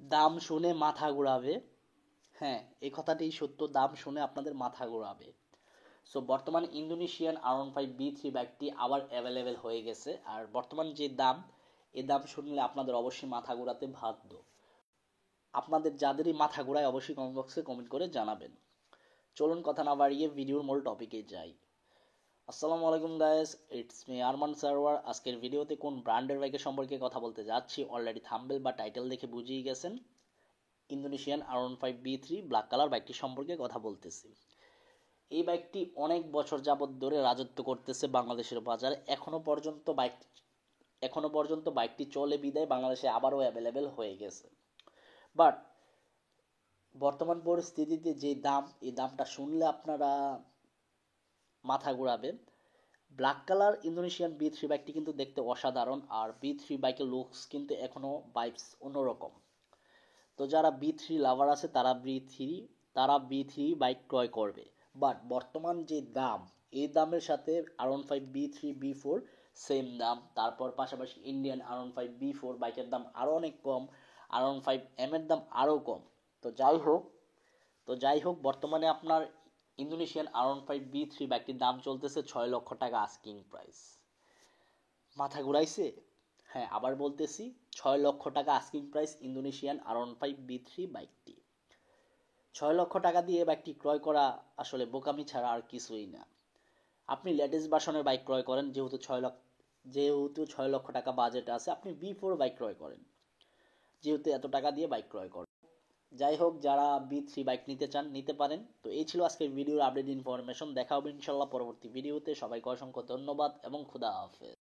দাম শুনে মাথা ঘোরাবে। হ্যাঁ, এই কথাটি সত্য, দাম শুনে আপনাদের মাথা ঘোরাবে। সো বর্তমানে ইন্দোনেশিয়ান R15B3 বাইকটি আবার অ্যাভেলেবেল হয়ে গেছে, আর বর্তমান যে দাম, এই দাম শুনলে আপনাদের অবশ্যই মাথা ঘোরাতে বাধ্য। আপনাদের যাদেরই মাথা ঘোরায় অবশ্যই কমেন্ট বক্সে কমেন্ট করে জানাবেন। চলুন কথা না বাড়িয়ে ভিডিওর মূল টপিকে যাই। আসসালামু আলাইকুম guys, it's me Arman Sarwar. আজকের ভিডিওতে কোন ব্র্যান্ডের বাইকের সম্পর্কে কথা বলতে যাচ্ছি অলরেডি থাম্বনেল বা টাইটেল দেখে বুঝিয়ে গেছেন। ইন্দোনেশিয়ান R15B3 ব্ল্যাক কালার বাইকটি সম্পর্কে কথা বলতেছি। এই বাইকটি অনেক বছর যাবত ধরে রাজত্ব করতেছে বাংলাদেশের বাজারে। এখনো পর্যন্ত বাইকটি চলে বিদায় বাংলাদেশে আবারও অ্যাভেলেবেল হয়ে গেছে। বাট বর্তমান পরিস্থিতিতে যে দাম, এই দামটা শুনলে আপনারা মাথা ঘোরাবে। ব্ল্যাক কালার ইন্দোনেশিয়ান B3 বাইকটি কিন্তু দেখতে অসাধারণ, আর B3 বাইকের লুকস কিন্তু এখনো বাইকস অন্যরকম। তো যারা B3 লাভার আছে তারা B3 বাইক ক্রয় করবে। বাট বর্তমান যে দাম, এই দামের সাথে R15B3 B4 সেম দাম। তারপর পাশাপাশি ইন্ডিয়ান R15B4 বাইকের দাম আরও অনেক কম, R15M এর দাম আরও কম। তো যাই হোক বর্তমানে আপনার ইন্দোনেশিয়ান R15B3 বাইকটির দাম চলতেছে 6 লক্ষ টাকা আস্কিং প্রাইস। মাথা ঘুরাইছে? হ্যাঁ, আবার বলতেছি, 6 লক্ষ টাকা আস্কিং প্রাইস ইন্দোনেশিয়ান R15B3 বাইকটি। 6 লক্ষ টাকা দিয়ে বাইকটি ক্রয় করা আসলে বোকামি ছাড়া আর কিছুই না। আপনি লেটেস্ট ভার্সনের বাইক ক্রয় করেন, যেহেতু 6 লক্ষ টাকা বাজেট আছে, আপনি B4 বাইক ক্রয় করেন, যেহেতু এত টাকা দিয়ে বাইক ক্রয় করেন। যাই হোক, যারা B3 বাইক নিতে চান নিতে পারেন। তো এই ছিল আজকের ভিডিওর আপডেট ইনফরমেশন। দেখা হবে ইনশাল্লাহ পরবর্তী ভিডিওতে। সবাইকে অসংখ্য ধন্যবাদ এবং খুদা হাফেজ।